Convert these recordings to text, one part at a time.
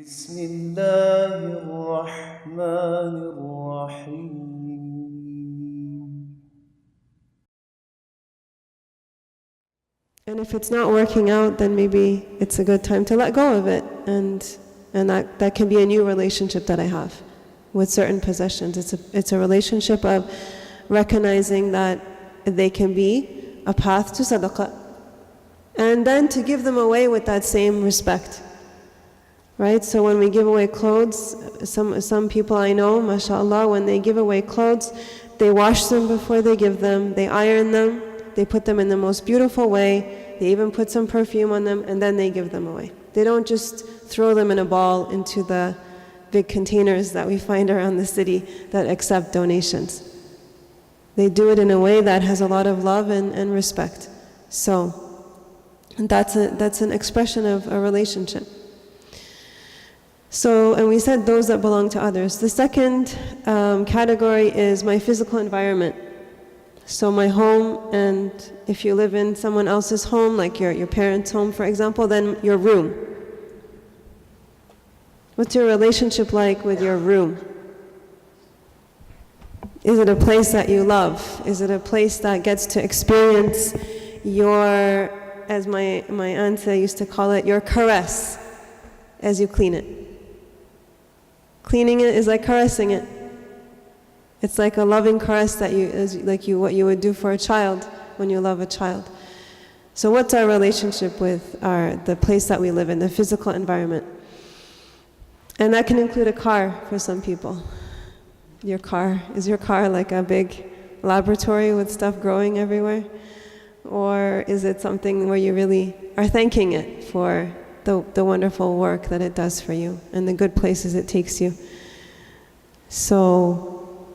بسم الله الرحمن الرحيم. And if it's not working out, then maybe it's a good time to let go of it. And that can be a new relationship that I have with certain possessions. It's a relationship of recognizing that they can be a path to sadaqah. And then to give them away with that same respect. Right? So when we give away clothes, some people I know, mashallah, when they give away clothes, they wash them before they give them, they iron them, they put them in the most beautiful way, they even put some perfume on them, and then they give them away. They don't just throw them in a ball into the big containers that we find around the city that accept donations. They do it in a way that has a lot of love and respect. So that's an expression of a relationship. So, and we said those that belong to others. The second category is my physical environment. So my home, and if you live in someone else's home, like your parents' home, for example, then your room. What's your relationship like with your room? Is it a place that you love? Is it a place that gets to experience your, as my auntie used to call it, your caress as you clean it? Cleaning it is like caressing it. It's like a loving caress that what you would do for a child when you love a child. So what's our relationship with the place that we live in, the physical environment? And that can include a car for some people. Your car, is your car like a big laboratory with stuff growing everywhere? Or is it something where you really are thanking it for the wonderful work that it does for you and the good places it takes you? So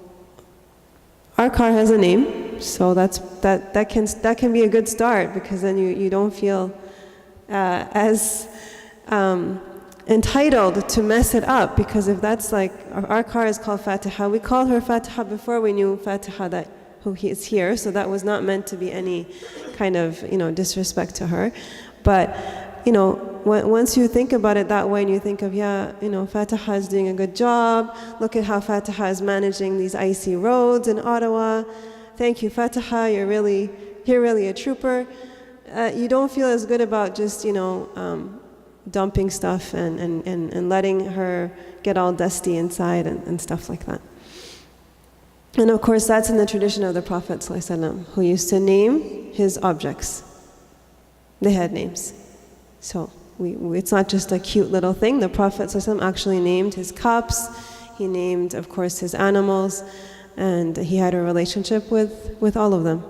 our car has a name, so that can be a good start, because then you don't feel as entitled to mess it up, because if that's like, our car is called Fatiha. We called her Fatiha before we knew Fatiha, that who is here, so that was not meant to be any kind of disrespect to her. But once you think about it that way and you think of, Fatiha is doing a good job, look at how Fatiha is managing these icy roads in Ottawa, thank you Fatiha, you're really a trooper. You don't feel as good about just, dumping stuff and letting her get all dusty inside and stuff like that. And of course that's in the tradition of the Prophet ﷺ, who used to name his objects. They had names. So it's not just a cute little thing. The Prophet ﷺ actually named his cups, he named, of course, his animals, and he had a relationship with all of them.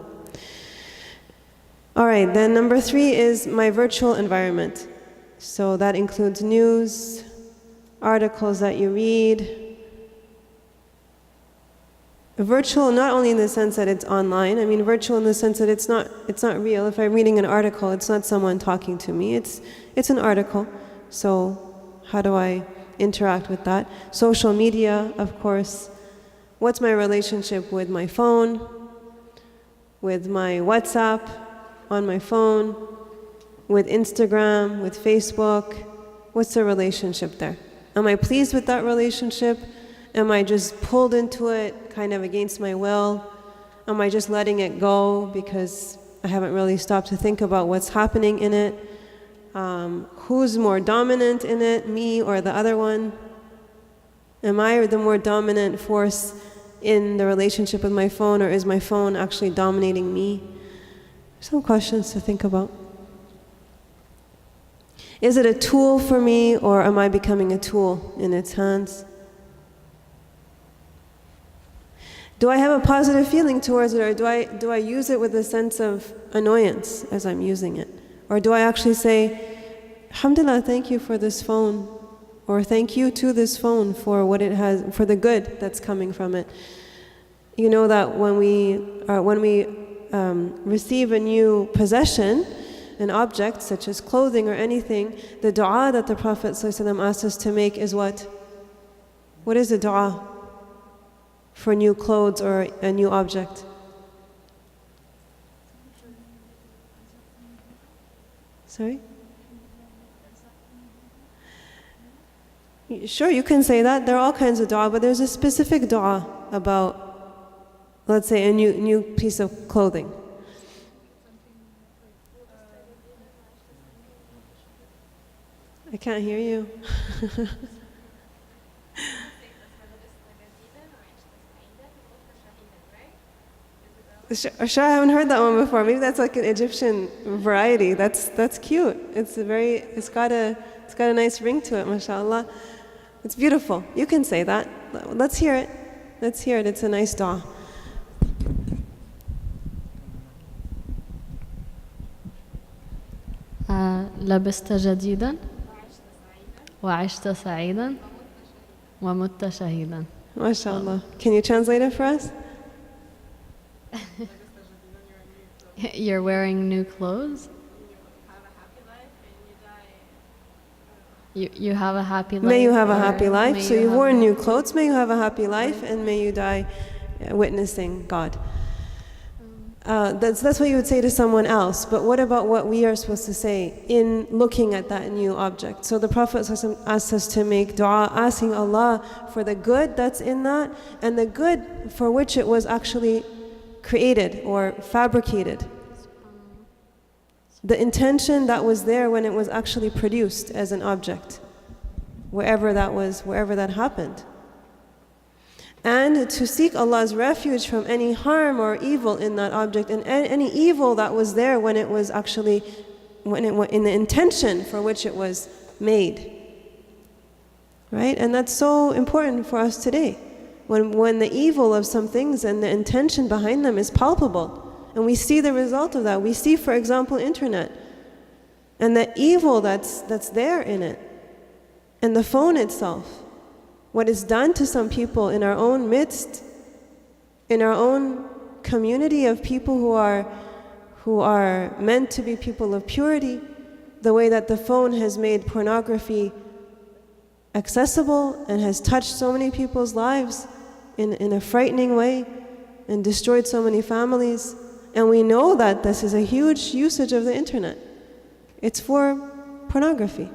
All right, then number 3 is my virtual environment. So that includes news, articles that you read. Virtual, not only in the sense that it's online, I mean virtual in the sense that it's not real. If I'm reading an article, it's not someone talking to me, it's an article. So how do I interact with that? Social media, of course. What's my relationship with my phone, with my WhatsApp on my phone, with Instagram, with Facebook? What's the relationship there? Am I pleased with that relationship? Am I just pulled into it kind of against my will? Am I just letting it go because I haven't really stopped to think about what's happening in it? Who's more dominant in it, me or the other one? Am I the more dominant force in the relationship with my phone, or is my phone actually dominating me? Some questions to think about. Is it a tool for me, or am I becoming a tool in its hands? Do I have a positive feeling towards it, or do I use it with a sense of annoyance as I'm using it? Or do I actually say, Alhamdulillah, thank you for this phone, or thank you to this phone for what it has, for the good that's coming from it? You know that when we receive a new possession, an object such as clothing or anything, the dua that the Prophet ﷺ asked us to make is what? What is the dua for new clothes or a new object? Sorry? Sure, you can say that. There are all kinds of dua, but there's a specific dua about, let's say, a new piece of clothing. I can't hear you. Sure, I haven't heard that one before. Maybe that's like an Egyptian variety. That's cute. It's got a nice ring to it, mashallah. It's beautiful. You can say that. Let's hear it. Let's hear it. It's a nice dua. لبست جديدا وعشت سعيدا ومت شهيدا. MashaAllah. Can you translate it for us? You're wearing new clothes. You have a happy life. May you have a happy life. So you've worn new clothes. May you have a happy life, and may you die witnessing God. That's what you would say to someone else. But what about what we are supposed to say in looking at that new object? So the Prophet asked us to make dua, asking Allah for the good that's in that, and the good for which it was actually created or fabricated. The intention that was there when it was actually produced as an object, wherever that happened. And to seek Allah's refuge from any harm or evil in that object, and any evil that was there when it was actually, in the intention for which it was made. Right? And that's so important for us today. When the evil of some things and the intention behind them is palpable, and we see the result of that. We see, for example, internet, and the evil that's there in it, and the phone itself. What is done to some people in our own midst, in our own community of people who are meant to be people of purity, the way that the phone has made pornography accessible and has touched so many people's lives in a frightening way and destroyed so many families. And we know that this is a huge usage of the internet. It's for pornography.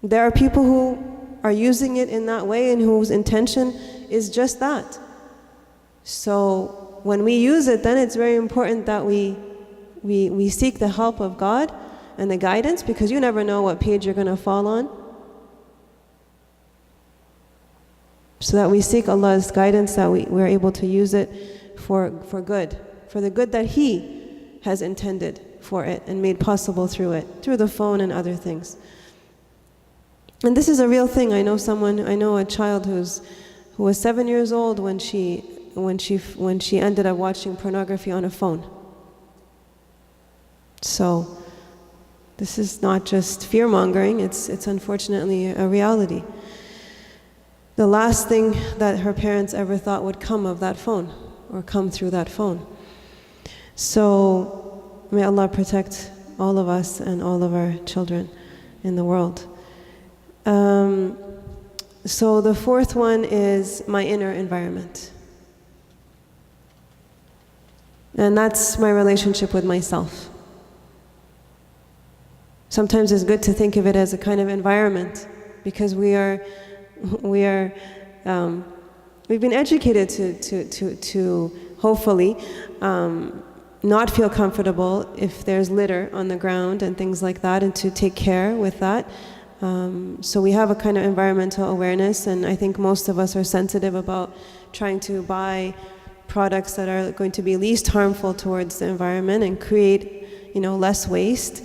There are people who are using it in that way and whose intention is just that. So when we use it, then it's very important that we seek the help of God and the guidance, because you never know what page you're going to fall on. So that we seek Allah's guidance, that we're able to use it for good, for the good that He has intended for it and made possible through it, through the phone and other things. And this is a real thing. I know a child who was 7 years old when she ended up watching pornography on a phone. So this is not just fear-mongering, it's unfortunately a reality. The last thing that her parents ever thought would come of that phone, or come through that phone. So may Allah protect all of us and all of our children in the world. So the fourth one is my inner environment. And that's my relationship with myself. Sometimes it's good to think of it as a kind of environment, because we've been educated to hopefully not feel comfortable if there's litter on the ground and things like that, and to take care with that. So we have a kind of environmental awareness, and I think most of us are sensitive about trying to buy products that are going to be least harmful towards the environment and create, less waste.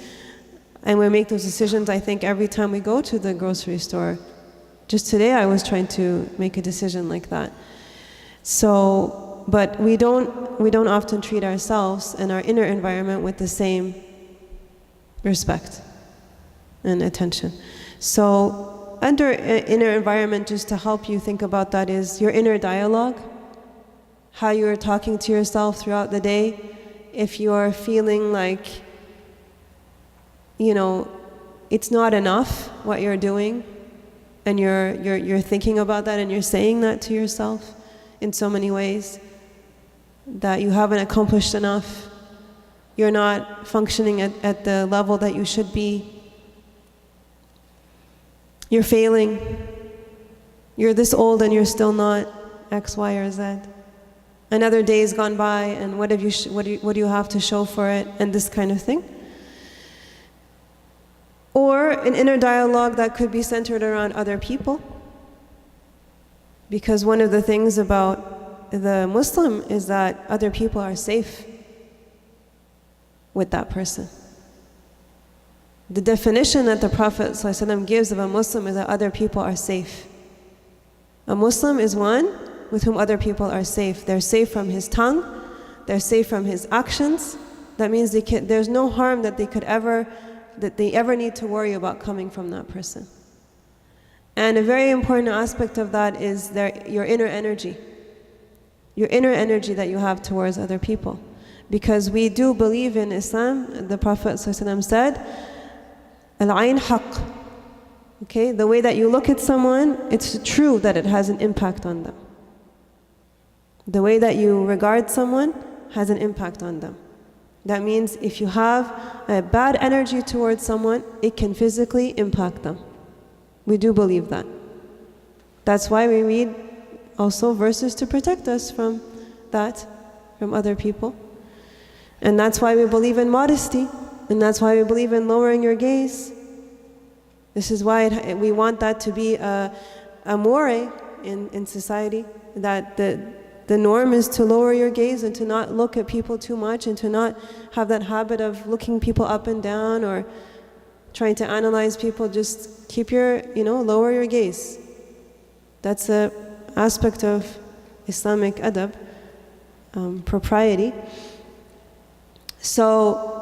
And we make those decisions, I think, every time we go to the grocery store. Just today I was trying to make a decision like that. So, but we don't often treat ourselves and our inner environment with the same respect and attention. So under inner environment, just to help you think about that, is your inner dialogue, how you're talking to yourself throughout the day. If you are feeling like, it's not enough what you're doing, and you're thinking about that and you're saying that to yourself in so many ways, that you haven't accomplished enough, you're not functioning at the level that you should be, You're failing. You're this old and you're still not X, Y, or Z. Another day's gone by, and what do you have to show for it, and this kind of thing. Or an inner dialogue that could be centered around other people. Because one of the things about the Muslim is that other people are safe with that person. The definition that the Prophet ﷺ gives of a Muslim is that other people are safe. A Muslim is one with whom other people are safe. They're safe from his tongue, they're safe from his actions. That means there's no harm that they ever need to worry about coming from that person. And a very important aspect of that is your inner energy. Your inner energy that you have towards other people. Because we do believe in Islam, the Prophet ﷺ said, Al-ayn haqq. Okay, the way that you look at someone, it's true that it has an impact on them. The way that you regard someone has an impact on them. That means if you have a bad energy towards someone, it can physically impact them. We do believe that. That's why we read also verses to protect us from that, from other people. And that's why we believe in modesty. And that's why we believe in lowering your gaze. This is why we want that to be a mores in society, that the norm is to lower your gaze and to not look at people too much and to not have that habit of looking people up and down or trying to analyze people. Just keep lower your gaze. That's an aspect of Islamic adab, propriety. So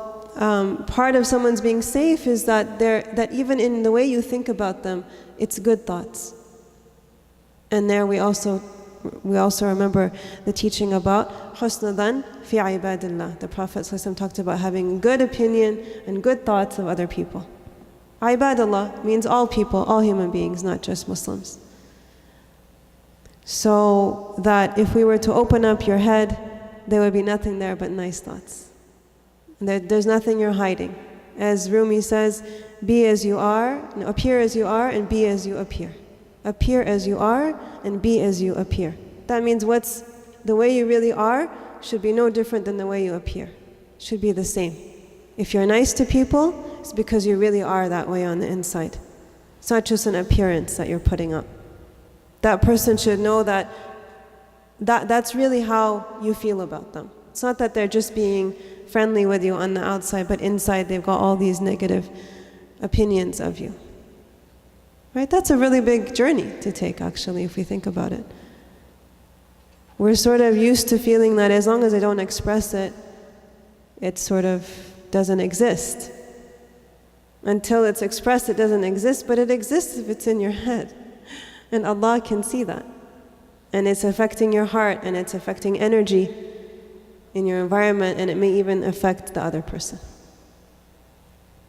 part of someone's being safe is that even in the way you think about them, it's good thoughts. And there we also remember the teaching about husn dhan fi ibadillah. The Prophet ﷺ talked about having good opinion and good thoughts of other people. Ibadallah means all people, all human beings, not just Muslims. So that if we were to open up your head, there would be nothing there but nice thoughts. There's nothing you're hiding. As Rumi says, be as you are, appear as you are, and be as you appear. Appear as you are, and be as you appear. That means the way you really are should be no different than the way you appear. Should be the same. If you're nice to people, it's because you really are that way on the inside. It's not just an appearance that you're putting up. That person should know that's really how you feel about them. It's not that they're just being friendly with you on the outside, but inside they've got all these negative opinions of you. Right? That's a really big journey to take, actually, if we think about it. We're sort of used to feeling that as long as I don't express it, it sort of doesn't exist. Until it's expressed, it doesn't exist, but it exists if it's in your head. And Allah can see that. And it's affecting your heart, and it's affecting energy in your environment, and it may even affect the other person.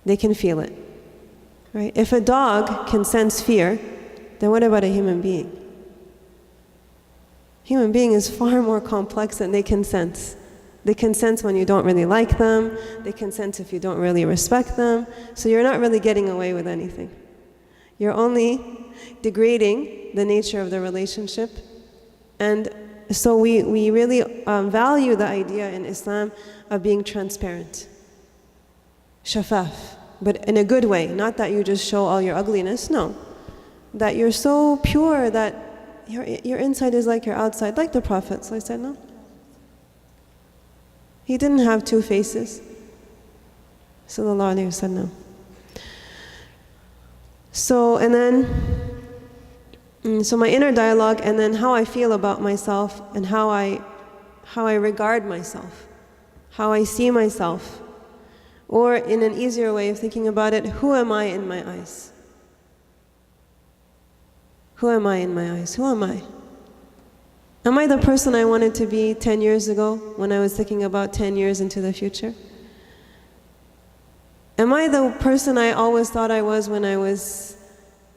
They can feel it. Right? If a dog can sense fear, then what about a human being? Human being is far more complex than they can sense. They can sense when you don't really like them. They can sense if you don't really respect them. So you're not really getting away with anything. You're only degrading the nature of the relationship. And so we really value the idea in Islam of being transparent. Shafaf. But in a good way, not that you just show all your ugliness, no. That you're so pure that your inside is like your outside, like the Prophet, so I said, no. He didn't have two faces. Sallallahu alayhi wasallam. So my inner dialogue, and then how I feel about myself, and how I regard myself, how I see myself. Or in an easier way of thinking about it, who am I in my eyes? Who am I in my eyes? Who am I? Am I the person I wanted to be 10 years ago when I was thinking about 10 years into the future? Am I the person I always thought I was when I was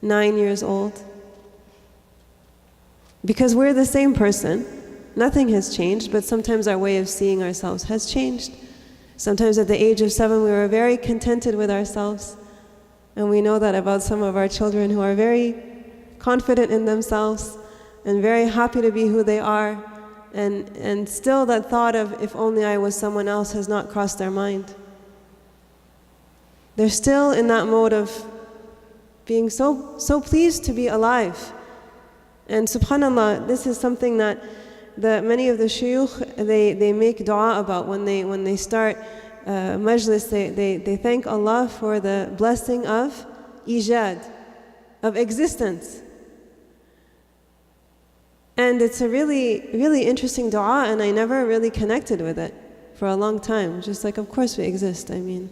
9 years old? Because we're the same person. Nothing has changed, but sometimes our way of seeing ourselves has changed. Sometimes at the age of 7 we were very contented with ourselves. And we know that about some of our children who are very confident in themselves and very happy to be who they are, and still that thought of if only I was someone else has not crossed their mind. They're still in that mode of being so pleased to be alive. And subhanAllah, this is something that many of the shuyukh, they make dua about when they start majlis. They thank Allah for the blessing of ijad, of existence. And it's a really, really interesting dua, and I never really connected with it for a long time. Just like, of course we exist. I mean,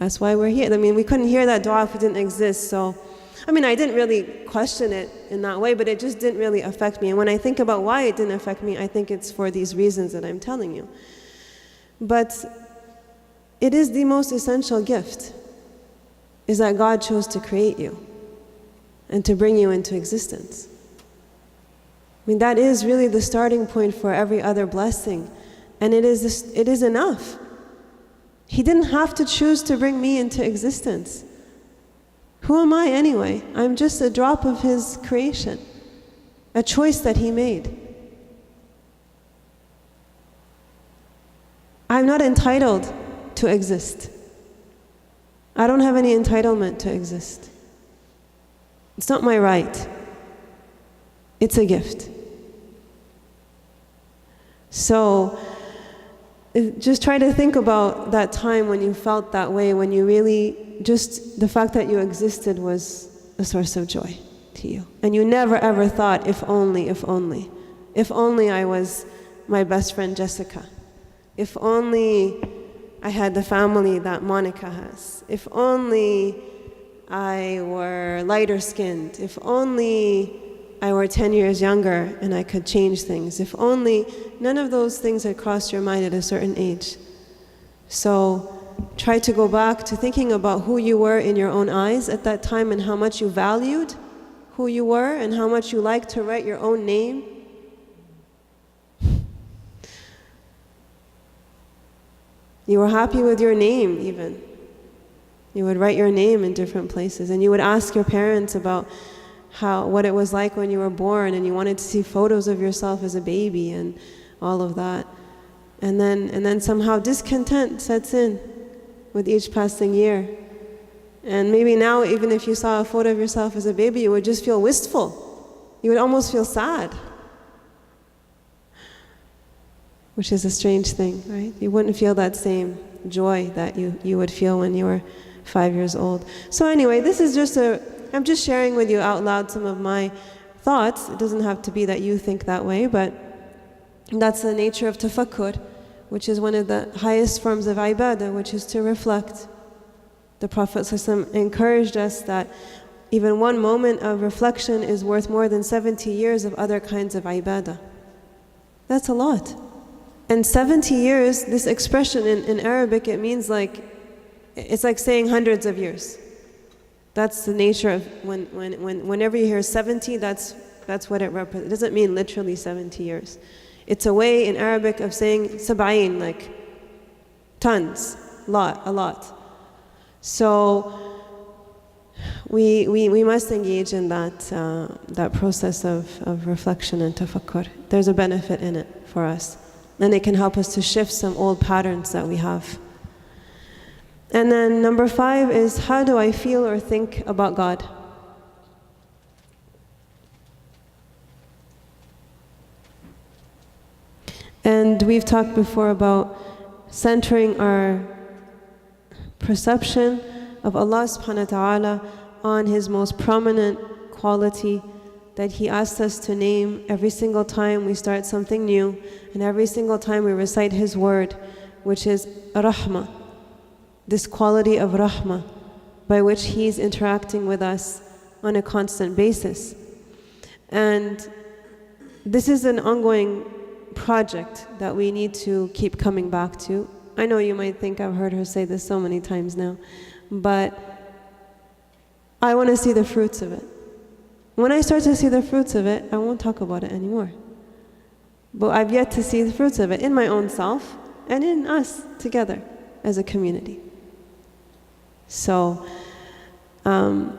that's why we're here. I mean, we couldn't hear that dua if we didn't exist. So, I mean, I didn't really question it in that way, but it just didn't really affect me. And when I think about why it didn't affect me, I think it's for these reasons that I'm telling you. But it is the most essential gift, is that God chose to create you and to bring you into existence. I mean, that is really the starting point for every other blessing. And it is enough. He didn't have to choose to bring me into existence. Who am I anyway? I'm just a drop of His creation, a choice that He made. I'm not entitled to exist. I don't have any entitlement to exist. It's not my right. It's a gift. So, just try to think about that time when you felt that way, when you really, just the fact that you existed was a source of joy to you. And you never ever thought, if only I was my best friend Jessica. If only I had the family that Monica has. If only I were lighter skinned. If only I were 10 years younger and I could change things. If only, none of those things had crossed your mind at a certain age. So try to go back to thinking about who you were in your own eyes at that time and how much you valued who you were and how much you liked to write your own name. You were happy with your name even. You would write your name in different places, and you would ask your parents about what it was like when you were born, and you wanted to see photos of yourself as a baby and all of that. And then somehow discontent sets in with each passing year. And maybe now, even if you saw a photo of yourself as a baby, you would just feel wistful. You would almost feel sad. Which is a strange thing, right? You wouldn't feel that same joy that you would feel when you were 5 years old. So anyway, this is just I'm just sharing with you out loud some of my thoughts. It doesn't have to be that you think that way, but that's the nature of tafakkur, which is one of the highest forms of ibadah, which is to reflect. The Prophet ﷺ encouraged us that even one moment of reflection is worth more than 70 years of other kinds of ibadah. That's a lot. And 70 years, this expression in Arabic, it means it's like saying hundreds of years. That's the nature of whenever you hear 70, that's what it represents. It doesn't mean literally 70 years. It's a way in Arabic of saying sab'in, like tons, a lot. So we must engage in that process of reflection and tafakkur. There's a benefit in it for us. And it can help us to shift some old patterns that we have. And then number 5 is, how do I feel or think about God? And we've talked before about centering our perception of Allah subhanahu wa ta'ala on His most prominent quality that He asks us to name every single time we start something new and every single time we recite His word, which is rahmah. This quality of rahmah by which He's interacting with us on a constant basis. And this is an ongoing project that we need to keep coming back to. I know you might think I've heard her say this so many times now, but I want to see the fruits of it. When I start to see the fruits of it, I won't talk about it anymore. But I've yet to see the fruits of it in my own self and in us together as a community. So And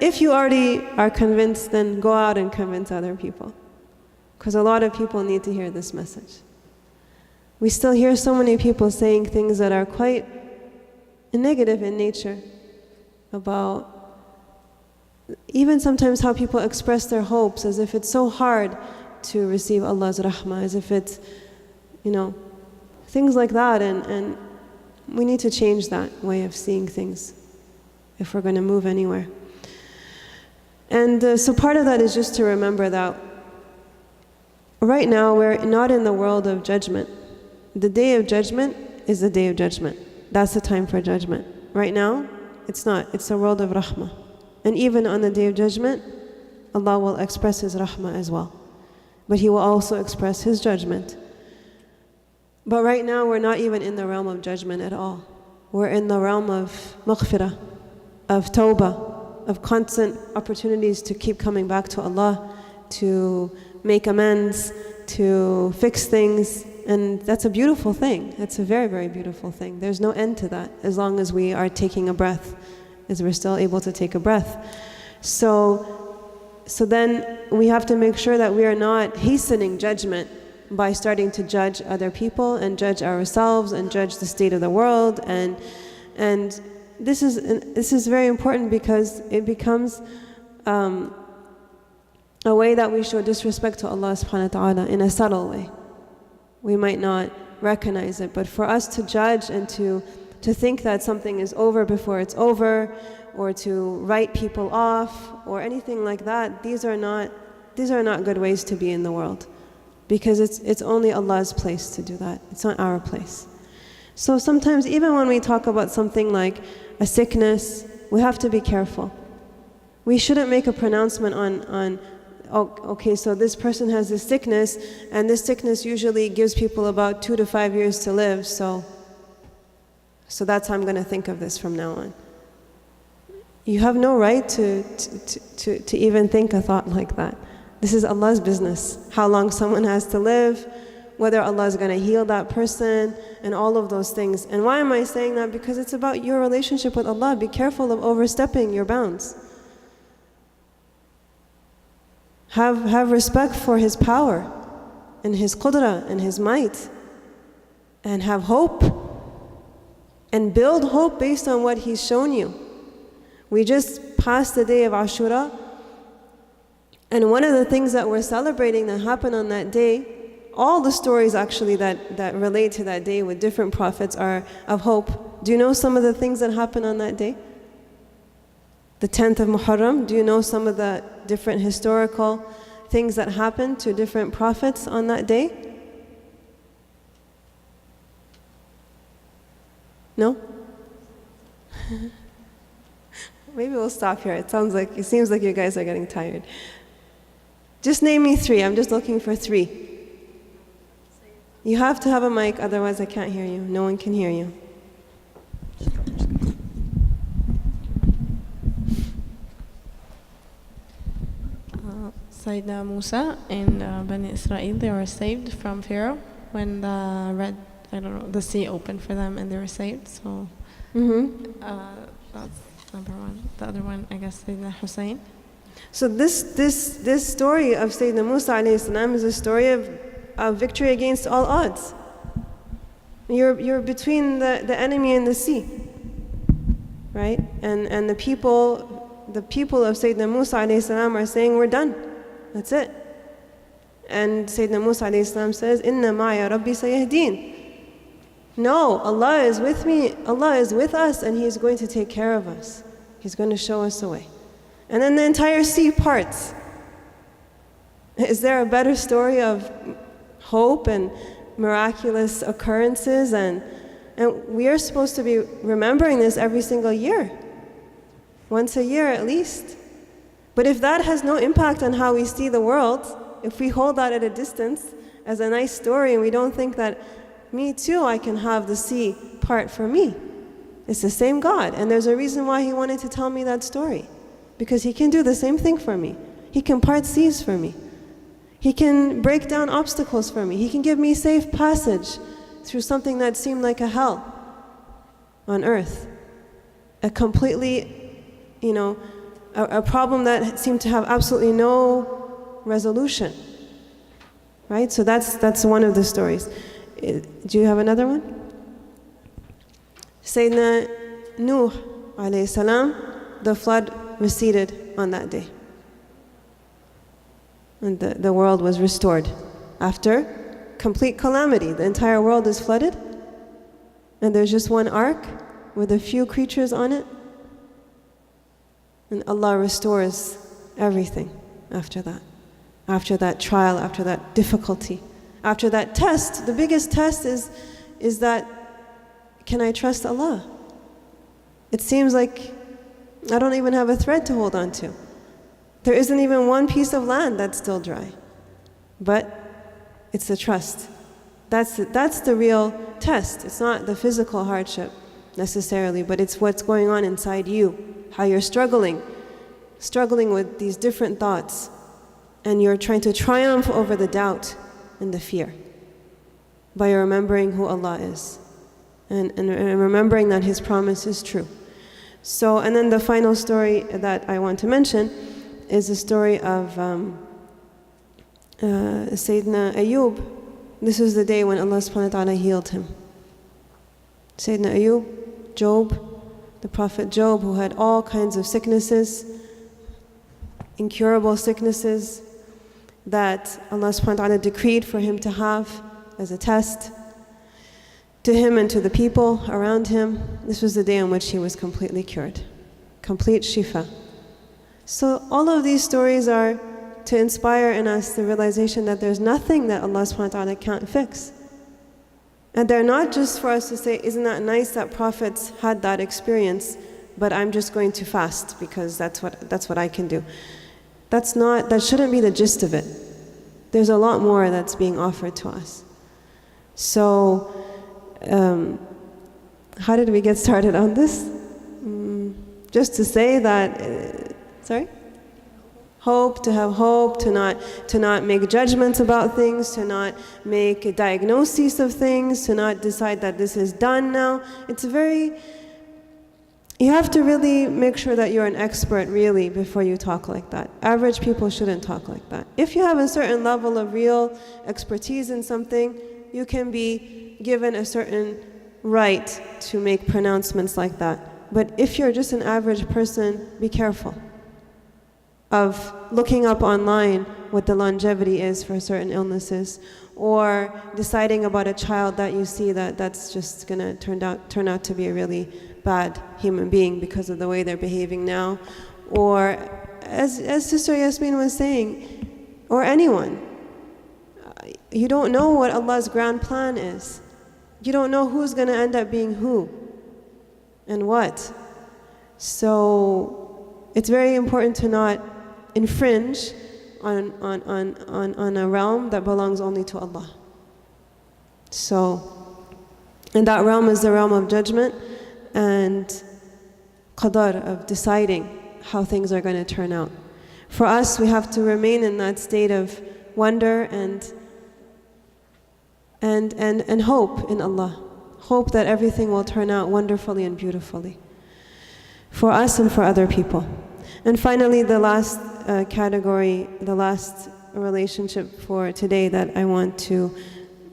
if you already are convinced, then go out and convince other people. Because a lot of people need to hear this message. We still hear so many people saying things that are quite negative in nature about even sometimes how people express their hopes, as if it's so hard to receive Allah's rahmah, as if it's, things like that. And we need to change that way of seeing things if we're going to move anywhere. And so part of that is just to remember that right now we're not in the world of judgment. The day of judgment is the day of judgment. That's the time for judgment. Right now, it's not. It's a world of rahmah. And even on the day of judgment, Allah will express His rahmah as well. But He will also express His judgment. But right now, we're not even in the realm of judgment at all. We're in the realm of maghfirah, of tawbah, of constant opportunities to keep coming back to Allah, to make amends, to fix things. And that's a beautiful thing. That's a very, very beautiful thing. There's no end to that as long as we are taking a breath, as we're still able to take a breath. So then we have to make sure that we are not hastening judgment by starting to judge other people and judge ourselves and judge the state of the world. And this is very important because it becomes a way that we show disrespect to Allah subhanahu wa ta'ala in a subtle way. We might not recognize it, but for us to judge and to think that something is over before it's over, or to write people off or anything like that, these are not good ways to be in the world, because it's only Allah's place to do that. It's not our place. So sometimes even when we talk about something like a sickness, we have to be careful. We shouldn't make a pronouncement on okay, so this person has this sickness, and this sickness usually gives people about 2 to 5 years to live, so that's how I'm going to think of this from now on. You have no right to even think a thought like that. This is Allah's business, how long someone has to live, whether Allah is going to heal that person, and all of those things. And why am I saying that? Because it's about your relationship with Allah. Be careful of overstepping your bounds. Have respect for His power and His qudra and His might, and have hope and build hope based on what He's shown you. We just passed the day of Ashura, and one of the things that we're celebrating that happened on that day, all the stories actually that relate to that day with different prophets are of hope. Do you know some of the things that happened on that day? The 10th of Muharram, do you know some of the different historical things that happened to different prophets on that day? No? Maybe we'll stop here. It seems like you guys are getting tired. Just name me 3. I'm just looking for 3. You have to have a mic, otherwise I can't hear you. No one can hear you. Sayyidina Musa and Bani Israel, they were saved from Pharaoh when the sea opened for them and they were saved. So that's number 1. The other one, I guess, Sayyidina Hussein. So this story of Sayyidina Musa alayhi salam is a story of victory against all odds. You're between the enemy and the sea, right? And the people of Sayyidina Musa alayhi salam are saying, we're done. That's it. And Sayyidina Musa alayhi salam says, Inna ma'ya Rabbi sayahdeen. No, Allah is with me, Allah is with us, and He's going to take care of us. He's going to show us the way. And then the entire sea parts. Is there a better story of hope and miraculous occurrences? And we are supposed to be remembering this every single year. Once a year at least. But if that has no impact on how we see the world, if we hold that at a distance as a nice story and we don't think that, me too, I can have the sea part for me. It's the same God, and there's a reason why He wanted to tell me that story. Because He can do the same thing for me. He can part seas for me. He can break down obstacles for me. He can give me safe passage through something that seemed like a hell on earth. a completely, a problem that seemed to have absolutely no resolution. Right? So that's one of the stories. Do you have another one? Sayyidina Nuh alayhi salam, the flood receded on that day. And the world was restored. After complete calamity, the entire world is flooded, and there's just one ark with a few creatures on it, and Allah restores everything after that. After that trial, after that difficulty, after that test. The biggest test is that, can I trust Allah? It seems like I don't even have a thread to hold on to. There isn't even one piece of land that's still dry. But it's the trust. That's the real test. It's not the physical hardship necessarily, but it's what's going on inside you, how you're struggling with these different thoughts, and you're trying to triumph over the doubt and the fear by remembering who Allah is and remembering that His promise is true. So, and then the final story that I want to mention is the story of Sayyidina Ayub. This was the day when Allah subhanahu wa ta'ala healed him. Sayyidina Ayub, Job, the Prophet Job, who had all kinds of sicknesses, incurable sicknesses that Allah subhanahu wa ta'ala decreed for him to have as a test to him and to the people around him. This was the day on which he was completely cured. Complete shifa. So all of these stories are to inspire in us the realization that there's nothing that Allah subhanahu wa ta'ala can't fix. And they're not just for us to say, isn't that nice that prophets had that experience, but I'm just going to fast because that's what I can do. That shouldn't be the gist of it. There's a lot more that's being offered to us. So, how did we get started on this? Just to say that, hope, to have hope, to not make judgments about things, to not make a diagnosis of things, to not decide that this is done now. You have to really make sure that you're an expert really before you talk like that. Average people shouldn't talk like that. If you have a certain level of real expertise in something, you can be given a certain right to make pronouncements like that. But if you're just an average person, be careful of looking up online what the longevity is for certain illnesses, or deciding about a child that you see that's just going to turn out to be a really bad human being because of the way they're behaving now. Or as Sister Yasmin was saying, or anyone, you don't know what Allah's grand plan is. You don't know who's going to end up being who and what. So it's very important to not infringe on a realm that belongs only to Allah. So, and that realm is the realm of judgment and qadar, of deciding how things are going to turn out. For us, we have to remain in that state of wonder and hope in Allah. Hope that everything will turn out wonderfully and beautifully for us and for other people. And finally, the last category, the last relationship for today that I want to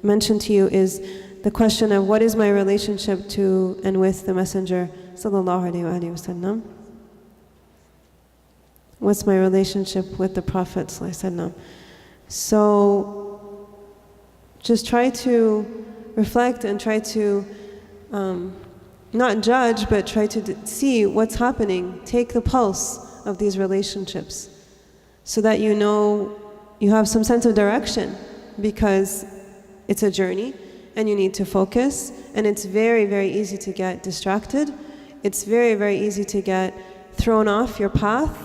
mention to you is the question of what is my relationship to and with the Messenger sallallahu alaihi wasallam. What's my relationship with the Prophet sallallahu alaihi wasallam? So just try to reflect and try to not judge, but try to see what's happening. Take the pulse of these relationships so that you know you have some sense of direction, because it's a journey and you need to focus, and it's very, very easy to get distracted. It's very, very easy to get thrown off your path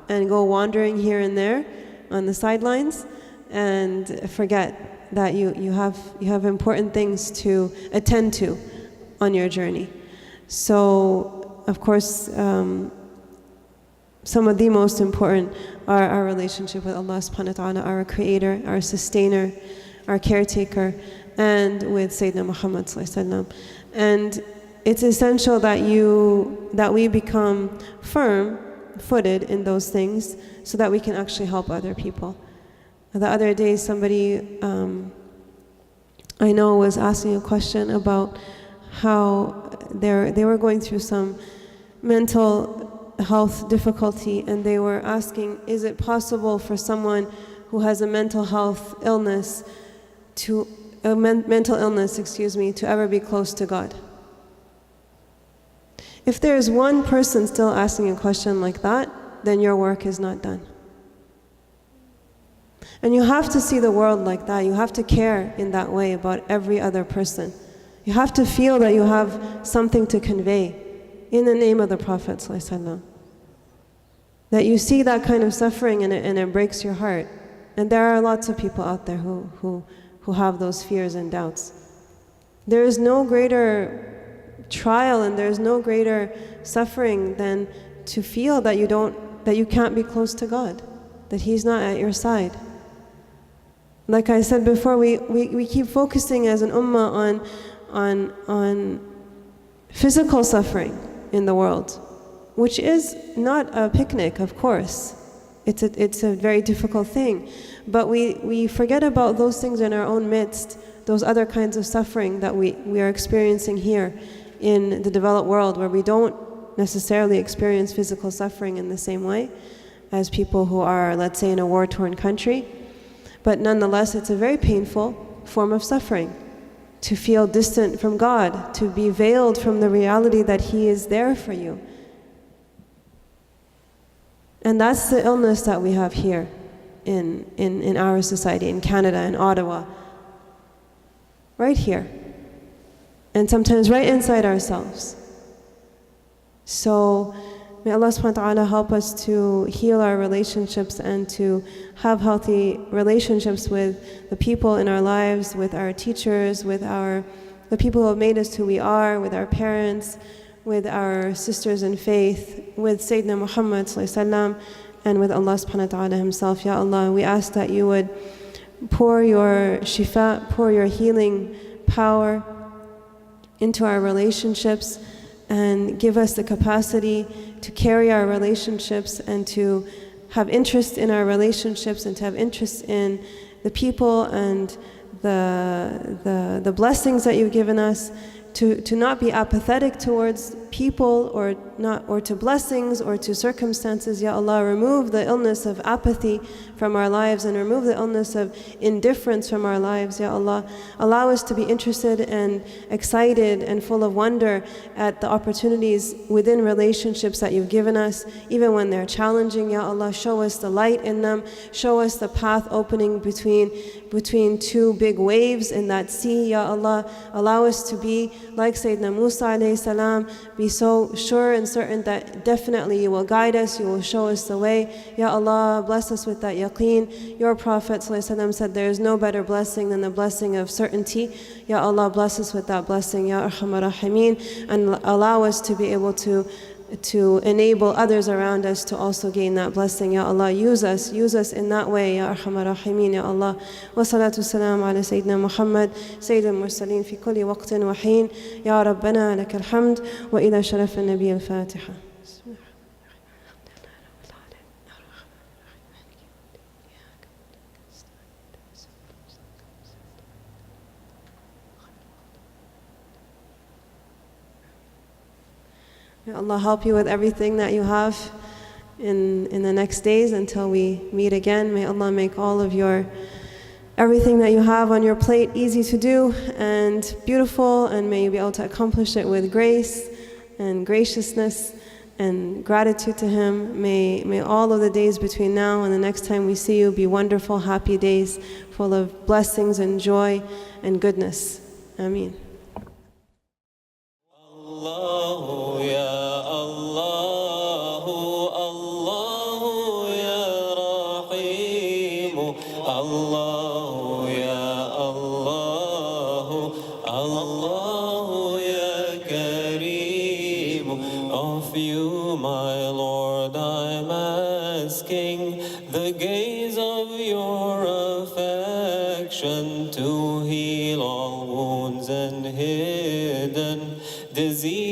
and go wandering here and there on the sidelines and forget that you have important things to attend to on your journey. So, of course, some of the most important are our relationship with Allah subhanahu wa ta'ala, our creator, our sustainer, our caretaker, and with Sayyidina Muhammad sallallahu alaihi wasallam. And it's essential that we become firm-footed in those things so that we can actually help other people. The other day, somebody I know was asking a question about how they were going through some mental health difficulty, and they were asking, is it possible for someone who has a mental health illness to ever be close to God? If there is one person still asking a question like that, then your work is not done. And you have to see the world like that. You have to care in that way about every other person. You have to feel that you have something to convey in the name of the Prophet ﷺ. That you see that kind of suffering and it breaks your heart. And there are lots of people out there who have those fears and doubts. There is no greater trial and there is no greater suffering than to feel that you can't be close to God, that He's not at your side. Like I said before, we keep focusing as an ummah on physical suffering in the world, which is not a picnic, of course. It's a very difficult thing. But we forget about those things in our own midst, those other kinds of suffering that we are experiencing here in the developed world, where we don't necessarily experience physical suffering in the same way as people who are, let's say, in a war-torn country. But nonetheless, it's a very painful form of suffering to feel distant from God, to be veiled from the reality that He is there for you. And that's the illness that we have here in our society, in Canada, in Ottawa. Right here. And sometimes right inside ourselves. So may Allah subhanahu wa ta'ala help us to heal our relationships and to have healthy relationships with the people in our lives, with our teachers, with the people who have made us who we are, with our parents, with our sisters in faith, with Sayyidina Muhammad ﷺ, and with Allah subhanahu wa ta'ala Himself. Ya Allah, we ask that you would pour your shifa, pour your healing power into our relationships and give us the capacity to carry our relationships and to have interest in our relationships and to have interest in the people and the blessings that you've given us, to not be apathetic towards people or to blessings or to circumstances. Ya Allah, remove the illness of apathy from our lives and remove the illness of indifference from our lives. Ya Allah, allow us to be interested and excited and full of wonder at the opportunities within relationships that you've given us, even when they're challenging. Ya Allah, show us the light in them, show us the path opening between two big waves in that sea. Ya Allah, allow us to be like Sayyidina Musa alayhi salam, be so sure and certain that definitely you will guide us, you will show us the way. Ya Allah, bless us with that yaqeen. Your Prophet ﷺ said there is no better blessing than the blessing of certainty. Ya Allah, bless us with that blessing, Ya Arhamar Rahimeen, and allow us to be able to enable others around us to also gain that blessing. Ya Allah, use us in that way, Ya Arhamar Rahimeen, Ya Allah. Wa salatu salam ala Sayyidina Muhammad, Sayyid al-Mursaleen fi kulli waqtin wa heen. Ya Rabbana lakal hamd, wa ila sharaf al-Nabi al-Fatiha. May Allah help you with everything that you have in the next days until we meet again. May Allah make all of everything that you have on your plate easy to do and beautiful, and may you be able to accomplish it with grace and graciousness and gratitude to Him. May all of the days between now and the next time we see you be wonderful, happy days full of blessings and joy and goodness. Ameen. Allah, ya Allah, Allah, ya Rahim, Allah, ya Allah, Allah, ya Kareem. Of you, my Lord, I'm asking the gaze of your affection to heal all wounds and hidden disease